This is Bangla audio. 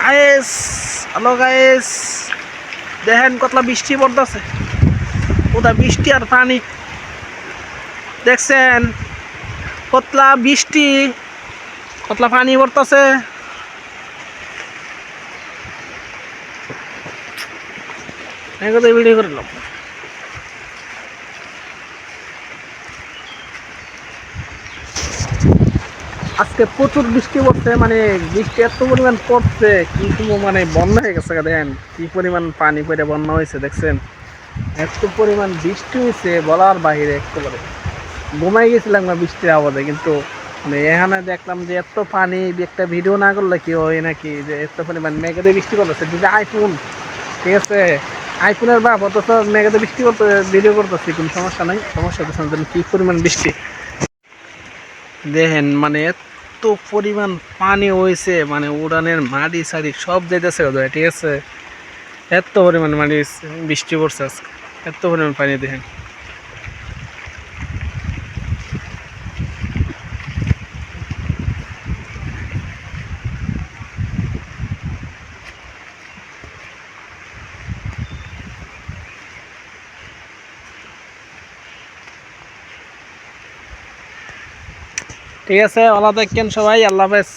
গাইস, হ্যালো গাইস, দেখেন কতলা বৃষ্টি পড়তেছে। ওটা বৃষ্টি আর পানি দেখছেন, কতলা বৃষ্টি, কতলা পানি পড়তেছে। ভিডিও করলাম। আজকে প্রচুর বৃষ্টি পড়ছে, মানে বৃষ্টি এত পরিমাণ পড়ছে কিন্তু মানে বন্যা হয়ে গেছে। দেখেন কি পরিমাণ পানি পড়ে বন্যা হয়েছে, দেখছেন এত পরিমাণ বৃষ্টি হয়েছে বলার বাহিরে। একেবারে ঘুমাই গেছিলাম না বৃষ্টির আওয়াজে, কিন্তু মানে এখানে দেখলাম যে এত পানি, একটা ভিডিও না করলে কি হয় নাকি, যে এত পরিমাণ মেঘাতে বৃষ্টি করতেছে। যদি আইফোন, ঠিক আছে, আইফোনের বাপ, অথচ মেঘাতে বৃষ্টি করতে ভিডিও করতেছি, কোনো সমস্যা নাই। সমস্যা হচ্ছে কি পরিমাণ বৃষ্টি দেখেন, মানে এত পরিমাণ পানি হয়েছে, মানে উড়ানের মাটি সারি সব যেতেছে ওদের, ঠিক আছে। এত পরিমাণ মানে বৃষ্টি পড়ছে আজকে, এত পরিমাণ পানি দেখেন। ঠিক আছে, ভালো থাকেন সবাই, আল্লাহ হাফেজ।